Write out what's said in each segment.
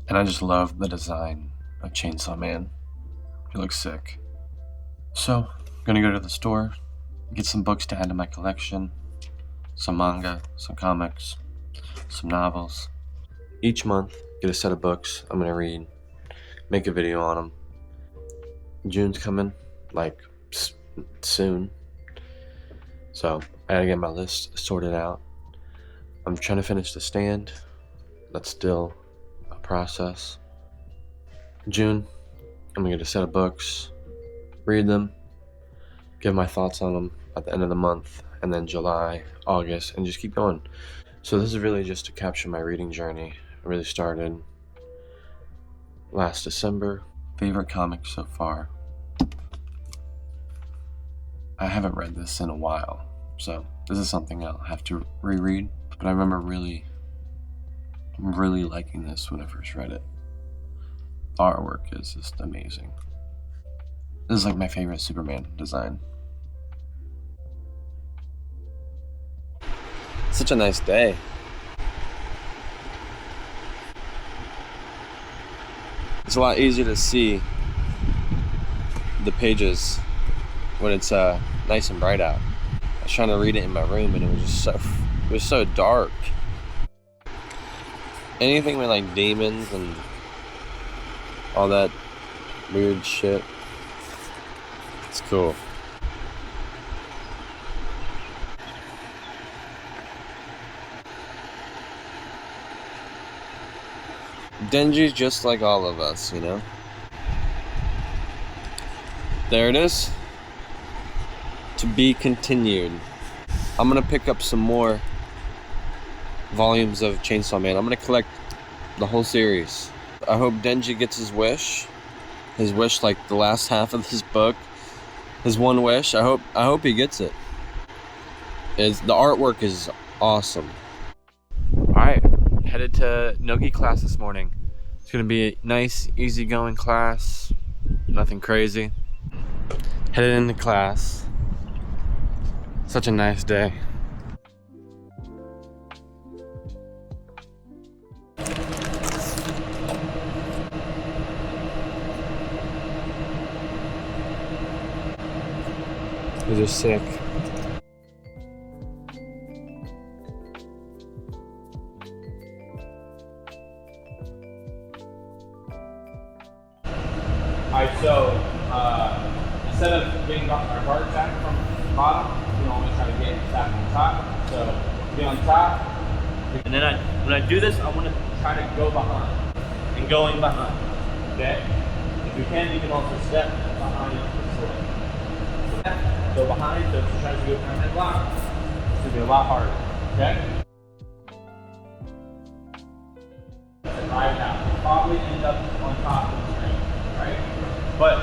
And I just love the design of Chainsaw Man. He looks sick. So, I'm gonna go to the store, get some books to add to my collection, some manga, some comics, some novels. Each month, get a set of books I'm gonna read, make a video on them. June's coming, like, soon. So, I gotta get my list sorted out. I'm trying to finish The Stand. That's still a process. June, I'm gonna get a set of books, read them, give my thoughts on them at the end of the month, and then July, August, and just keep going. So this is really just to capture my reading journey. I really started last December. Favorite comic so far? I haven't read this in a while, so this is something I'll have to reread, but I remember really liking this when I first read it. The artwork is just amazing. This is like my favorite Superman design. Such a nice day. It's a lot easier to see the pages when it's nice and bright out. I was trying to read it in my room and it was so dark. Anything with like demons and all that weird shit, it's cool. Denji's just like all of us, you know? There it is. To be continued. I'm gonna pick up some more volumes of Chainsaw Man. I'm gonna collect the whole series. I hope Denji gets his wish. His wish, like the last half of this book. His one wish. I hope he gets it. The artwork is awesome. Alright, headed to Nogi class this morning. It's gonna be a nice, easygoing class. Nothing crazy. Headed into class. Such a nice day. These are sick. Alright, so instead of getting our guard back from the bottom, we always try to get back on top. So be on top. And then when I do this, I want to try to go behind and going behind. Okay? If you can also step behind the sword. Go behind, so if you try to do a permanent block, it's going to be a lot harder. Okay? Right now. You'll probably end up on top of the screen. Right? But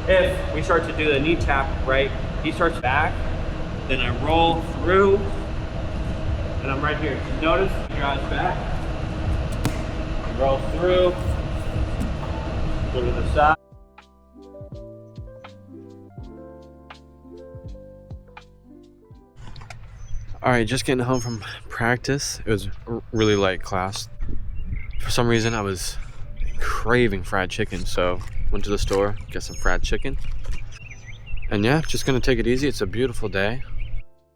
if we start to do the knee tap, right, he starts back, then I roll through, and I'm right here. So notice, he drives back, roll through, go to the side. Alright, just getting home from practice. It was a really light class. For some reason, I was craving fried chicken, so went to the store, get some fried chicken. And yeah, just gonna take it easy. It's a beautiful day.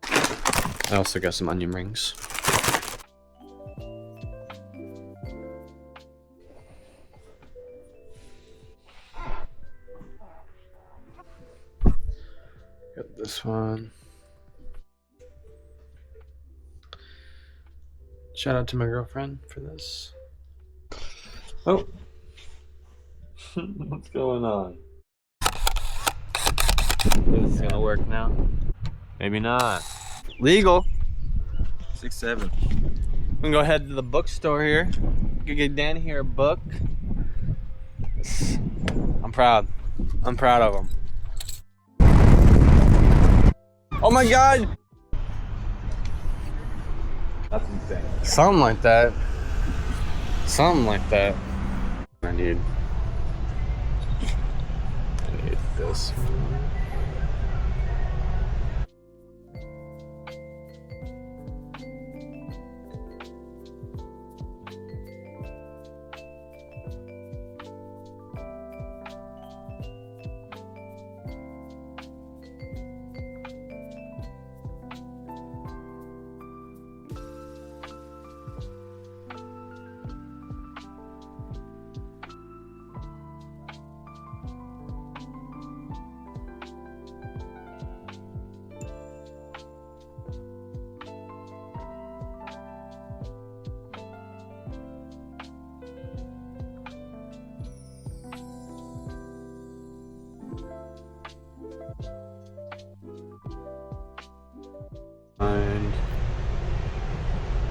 I also got some onion rings. Got this one. Shout out to my girlfriend for this. Oh. What's going on? Is this gonna work now? Maybe not. Legal. 6-7. We can go ahead to the bookstore here. We can get Danny here a book. I'm proud. I'm proud of him. Oh my god! That's insane. Something like that. Something like that. I need this.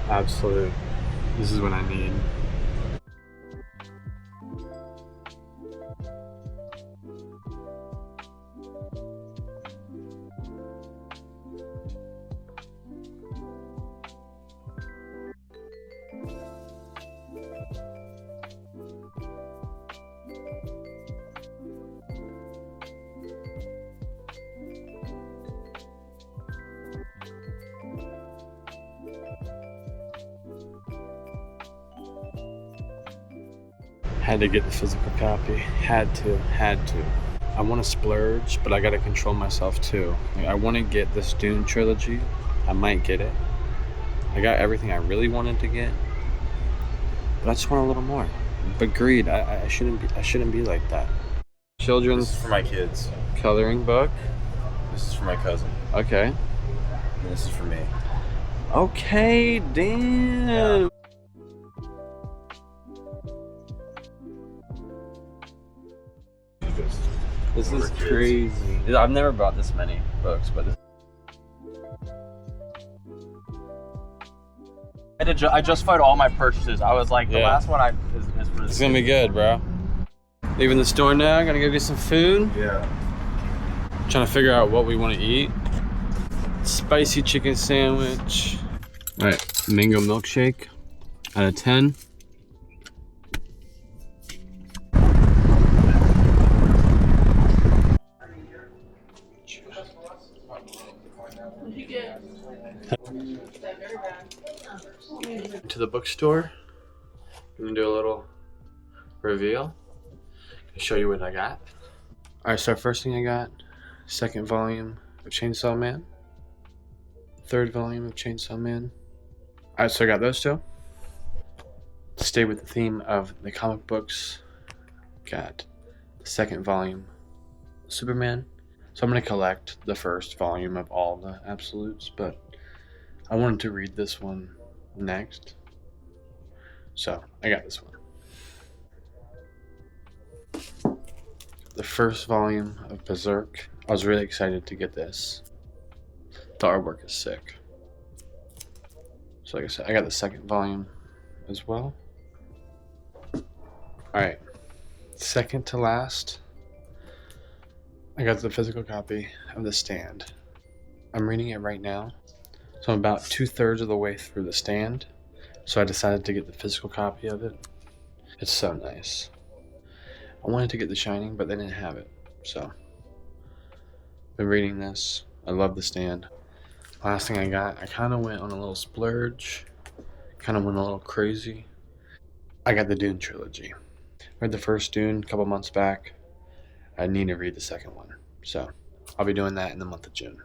Absolute. This is what I need. Had to get the physical copy. Had to. I want to splurge, but I gotta control myself too. Like, I want to get this Dune trilogy. I might get it. I got everything I really wanted to get, but I just want a little more. But greed, I shouldn't be like that. Children's This is for my kids. coloring book. This is for my cousin. Okay. And this is for me. Okay, damn. This is crazy. I've never bought this many books, but I justified all my purchases. I was like, the Yeah. last one is for it's gonna be good, bro. Leaving the store now. Gonna go get some food. Yeah. Trying to figure out what we want to eat. Spicy chicken sandwich. All right, mango milkshake out of 10. To the bookstore. I'm gonna do a little reveal. Show you what I got. All right, so first thing I got, second volume of Chainsaw Man, third volume of Chainsaw Man. All right, so I got those two. To stay with the theme of the comic books, got the second volume of Superman. So I'm gonna collect the first volume of all the absolutes, but I wanted to read this one next. So I got this one. The first volume of Berserk. I was really excited to get this. The artwork is sick. So like I said, I got the second volume as well. Alright, second to last, I got the physical copy of The Stand. I'm reading it right now. So I'm about 2/3 of the way through The Stand. So I decided to get the physical copy of it. It's so nice. I wanted to get The Shining, but they didn't have it. So, been reading this. I love The Stand. Last thing I got, I kind of went on a little splurge. Kind of went a little crazy. I got the Dune trilogy. Read the first Dune a couple months back. I need to read the second one. So, I'll be doing that in the month of June.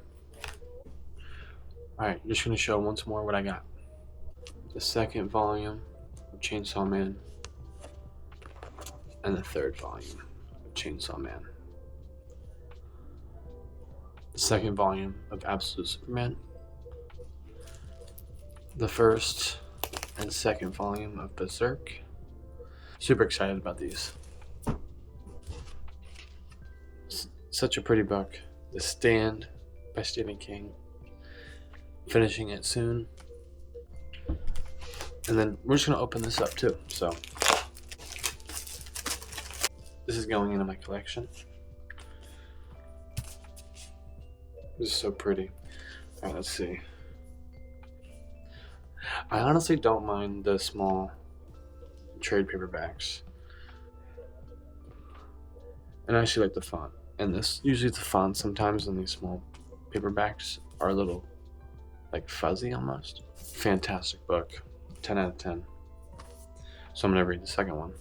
Alright, just going to show once more what I got. The second volume of Chainsaw Man. And the third volume of Chainsaw Man. The second volume of Absolute Superman. The first and second volume of Berserk. Super excited about these. Such a pretty book. The Stand by Stephen King. Finishing it soon. And then we're just going to open this up too. So this is going into my collection. This is so pretty. Alright, let's see. I honestly don't mind the small trade paperbacks. And I actually like the font. And this, usually the font sometimes in these small paperbacks are a little like fuzzy almost. Fantastic book. 10 out of 10. So I'm gonna read the second one.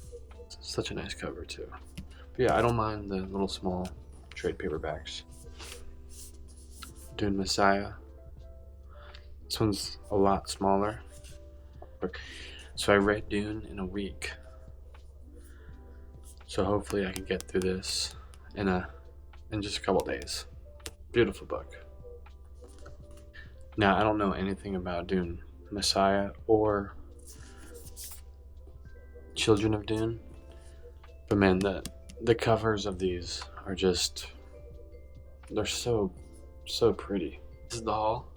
It's such a nice cover too. But yeah, I don't mind the little small trade paperbacks. Dune Messiah. This one's a lot smaller. So I read Dune in a week. So hopefully I can get through this in just a couple days. Beautiful book. Now I don't know anything about Dune Messiah or Children of Dune, but man, the covers of these are just, they're so pretty. This is the haul.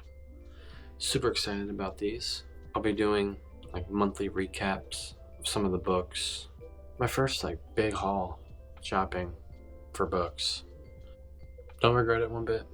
Super excited about these. I'll be doing like monthly recaps of some of the books. My first like big haul shopping for books. Don't regret it one bit.